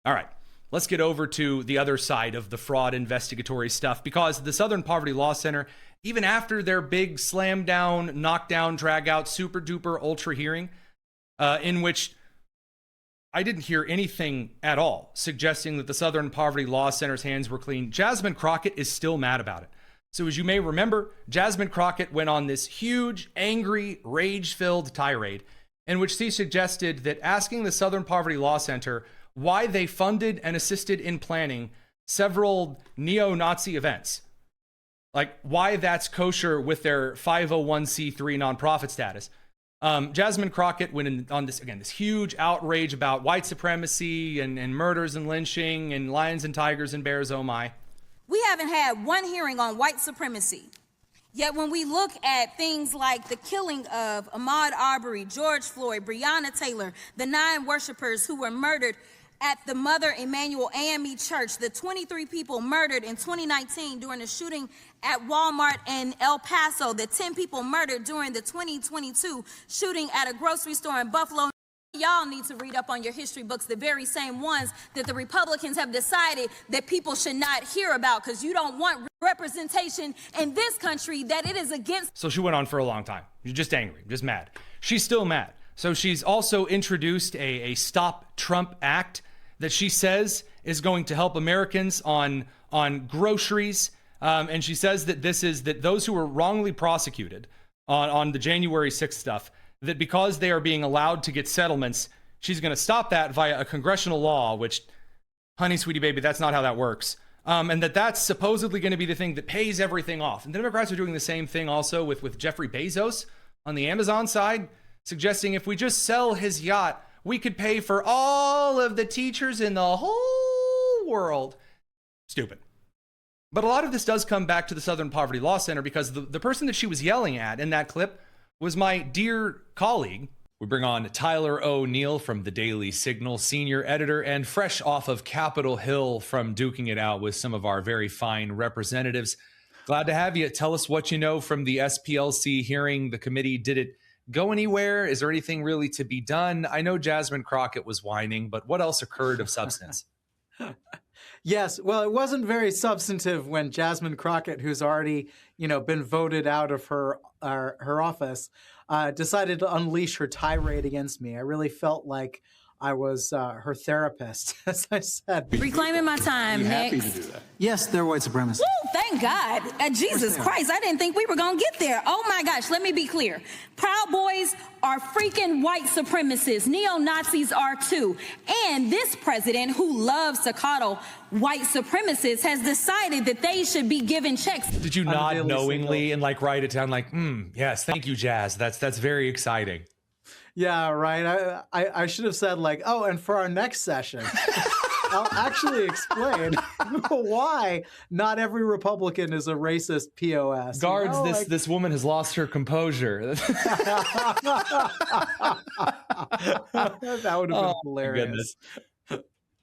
All right, let's get over to the other side of the fraud investigatory stuff, because the Southern Poverty Law Center, even after their big slam down, knockdown, drag out, super duper ultra hearing, in which I didn't hear anything at all suggesting that the Southern Poverty Law Center's hands were clean, Jasmine Crockett is still mad about it. So as you may remember, Jasmine Crockett went on this huge, angry, rage-filled tirade in which she suggested that asking the Southern Poverty Law Center why they funded and assisted in planning several neo-Nazi events, like why that's kosher with their 501c3 nonprofit status. Jasmine Crockett went on this huge outrage about white supremacy and murders and lynching and lions and tigers and bears, oh my. We haven't had one hearing on white supremacy. Yet when we look at things like the killing of Ahmaud Arbery, George Floyd, Breonna Taylor, the 9 worshipers who were murdered at the Mother Emanuel AME Church, the 23 people murdered in 2019 during a shooting at Walmart in El Paso, the 10 people murdered during the 2022 shooting at a grocery store in Buffalo. Y'all need to read up on your history books, the very same ones that the Republicans have decided that people should not hear about, because you don't want representation in this country that it is against. So she went on for a long time. You're just angry, just mad. She's still mad. So she's also introduced a Stop Trump Act that she says is going to help Americans on groceries. And she says that that those who were wrongly prosecuted on the January 6th stuff, that because they are being allowed to get settlements, she's going to stop that via a congressional law, which, honey, sweetie baby, that's not how that works. And that's supposedly going to be the thing that pays everything off. And the Democrats are doing the same thing also with Jeffrey Bezos on the Amazon side, suggesting if we just sell his yacht, we could pay for all of the teachers in the whole world. Stupid. But a lot of this does come back to the Southern Poverty Law Center, because the person that she was yelling at in that clip was my dear colleague. We bring on Tyler O'Neill from the Daily Signal, senior editor, and fresh off of Capitol Hill from duking it out with some of our very fine representatives. Glad to have you. Tell us what you know from the SPLC hearing. The committee, did it go anywhere? Is there anything really to be done? I know Jasmine Crockett was whining, but what else occurred of substance? Yes, well, it wasn't very substantive when Jasmine Crockett, who's already, been voted out of her office, decided to unleash her tirade against me. I really felt like I was her therapist, as I said. Reclaiming my time. Are you happy Next. to do that? Yes, they're white supremacists. Woo, thank God. Jesus Christ, I didn't think we were going to get there. Oh my gosh, let me be clear. Proud Boys are freaking white supremacists. Neo-Nazis are too. And this president, who loves to coddle white supremacists, has decided that they should be given checks. Did you nod knowingly and write it down yes, thank you, Jazz. That's very exciting. Yeah, right. I should have said oh, and for our next session, I'll actually explain why not every Republican is a racist POS. Guards, this woman has lost her composure. That would have been hilarious.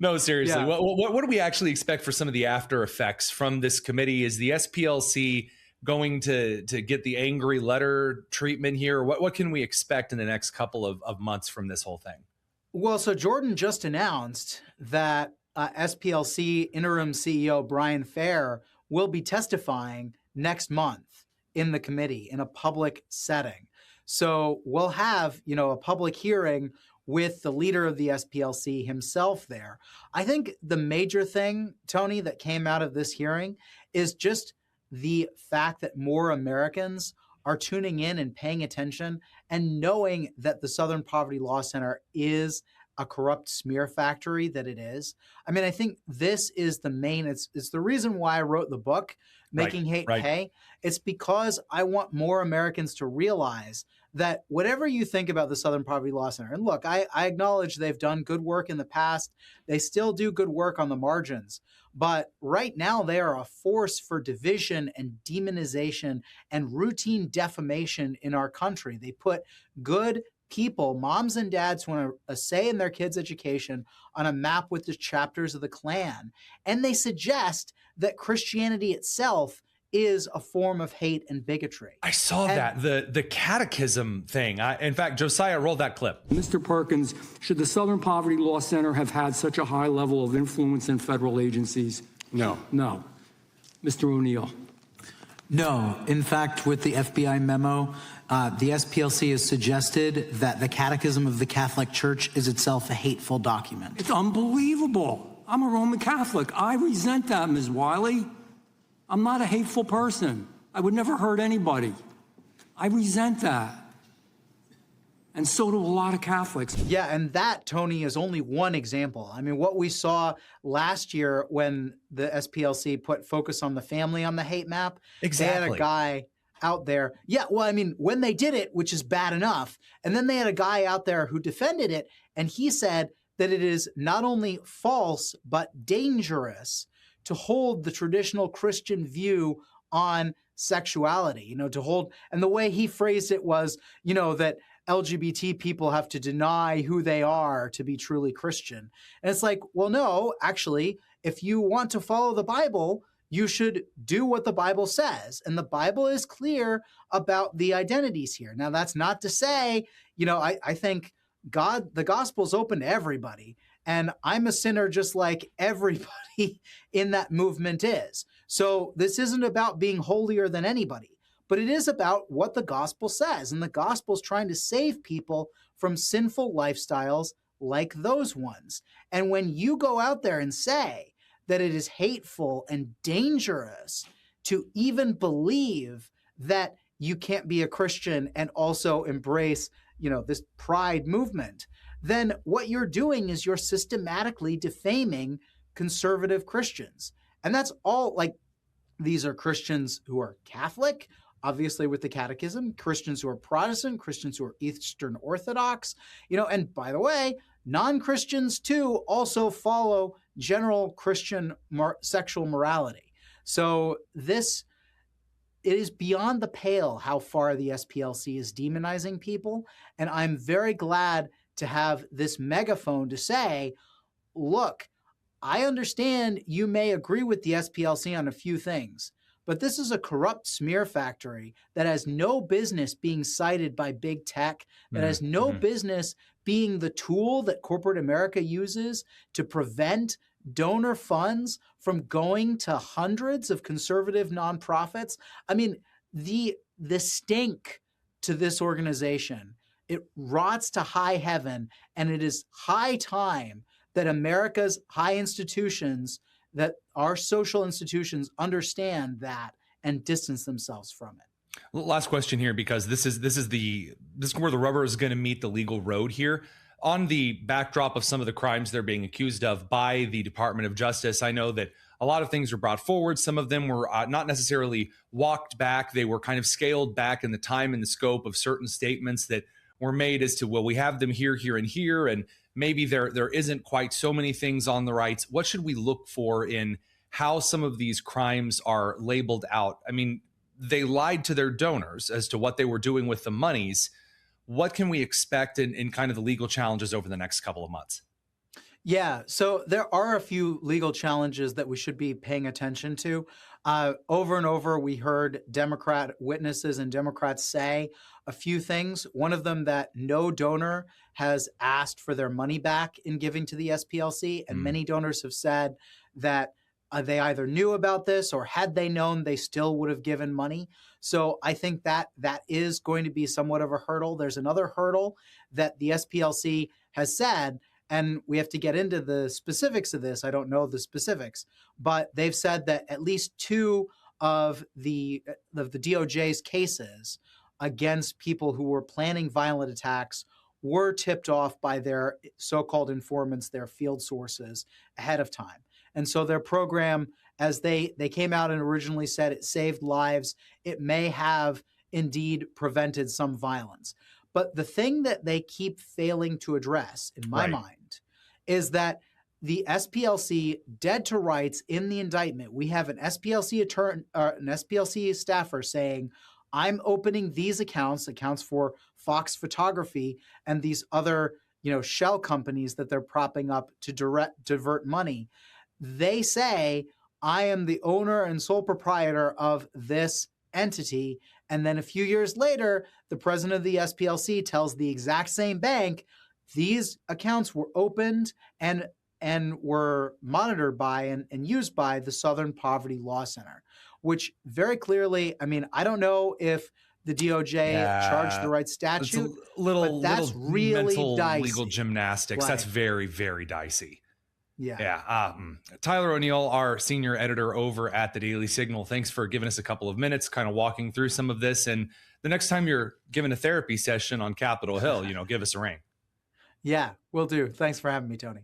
No, seriously. Yeah. What do we actually expect for some of the after effects from this committee? Is the SPLC going to get the angry letter treatment here? What can we expect in the next couple of months from this whole thing? Well, so Jordan just announced that SPLC interim CEO Brian Fair will be testifying next month in the committee in a public setting. So we'll have, a public hearing with the leader of the SPLC himself there. I think the major thing, Tony, that came out of this hearing is just the fact that more Americans are tuning in and paying attention and knowing that the Southern Poverty Law Center is a corrupt smear factory that it is. I mean, I think this is the main, it's the reason why I wrote the book, Making Hate Pay. It's because I want more Americans to realize that whatever you think about the Southern Poverty Law Center, and look, I acknowledge they've done good work in the past. They still do good work on the margins. But right now, they are a force for division and demonization and routine defamation in our country. They put good people, moms and dads who want a say in their kids' education, on a map with the chapters of the Klan. And they suggest that Christianity itself is a form of hate and bigotry. I saw that, the catechism thing. In fact, Josiah, roll that clip. Mr. Perkins, should the Southern Poverty Law Center have had such a high level of influence in federal agencies? No. No. Mr. O'Neill. No. In fact, with the FBI memo, the SPLC has suggested that the Catechism of the Catholic Church is itself a hateful document. It's unbelievable. I'm a Roman Catholic. I resent that, Ms. Wiley. I'm not a hateful person. I would never hurt anybody. I resent that. And so do a lot of Catholics. Yeah, and that, Tony, is only one example. I mean, what we saw last year when the SPLC put focus on the family on the hate map, Exactly. they had a guy out there. Yeah, well, I mean, when they did it, which is bad enough, and then they had a guy out there who defended it, and he said that it is not only false, but dangerous to hold the traditional Christian view on sexuality, to hold, and the way he phrased it was, that LGBT people have to deny who they are to be truly Christian. And it's like, well, no, actually, if you want to follow the Bible, you should do what the Bible says. And the Bible is clear about the identities here. Now, that's not to say, I think the gospel's open to everybody. And I'm a sinner just like everybody in that movement is. So this isn't about being holier than anybody, but it is about what the gospel says. And the gospel is trying to save people from sinful lifestyles like those ones. And when you go out there and say that it is hateful and dangerous to even believe that you can't be a Christian and also embrace, this pride movement, then what you're doing is you're systematically defaming conservative Christians. And that's all, these are Christians who are Catholic, obviously with the catechism, Christians who are Protestant, Christians who are Eastern Orthodox, and by the way, non-Christians too also follow general Christian sexual morality. So it is beyond the pale how far the SPLC is demonizing people. And I'm very glad to have this megaphone to say, look, I understand you may agree with the SPLC on a few things, but this is a corrupt smear factory that has no business being cited by big tech, that has no business being the tool that corporate America uses to prevent donor funds from going to hundreds of conservative nonprofits. I mean, the stink to this organization, it rots to high heaven, and it is high time that America's high institutions, that our social institutions understand that and distance themselves from it. Last question here, because this is where the rubber is going to meet the legal road here. On the backdrop of some of the crimes they're being accused of by the Department of Justice, I know that a lot of things were brought forward. Some of them were not necessarily walked back. They were kind of scaled back in the time and the scope of certain statements that were made as to, well, we have them here, here, and here, and maybe there isn't quite so many things on the rights. What should we look for in how some of these crimes are labeled out? I mean, they lied to their donors as to what they were doing with the monies. What can we expect in kind of the legal challenges over the next couple of months? Yeah, so there are a few legal challenges that we should be paying attention to. Over and over, we heard Democrat witnesses and Democrats say a few things. One of them, that no donor has asked for their money back in giving to the SPLC. And many donors have said that they either knew about this, or had they known, they still would have given money. So I think that is going to be somewhat of a hurdle. There's another hurdle that the SPLC has said, and we have to get into the specifics of this. I don't know the specifics, but they've said that at least two of the DOJ's cases against people who were planning violent attacks were tipped off by their so-called informants, their field sources, ahead of time. And so their program, as they came out and originally said it saved lives, it may have indeed prevented some violence. But the thing that they keep failing to address, in my mind, is that the SPLC, dead to rights in the indictment, we have an SPLC an SPLC staffer saying, I'm opening these accounts for Fox Photography and these other, shell companies that they're propping up to divert money. They say, I am the owner and sole proprietor of this entity. And then a few years later, the president of the SPLC tells the exact same bank, these accounts were opened and were monitored by and used by the Southern Poverty Law Center, which very clearly, I mean, I don't know if the DOJ charged the right statute, It's a little, but that's little really mental dicey. legal gymnastics. Right. That's very, very dicey. Yeah. Yeah. Tyler O'Neill, our senior editor over at the Daily Signal, thanks for giving us a couple of minutes, kind of walking through some of this. And the next time you're giving a therapy session on Capitol Hill, give us a ring. Yeah, will do. Thanks for having me, Tony.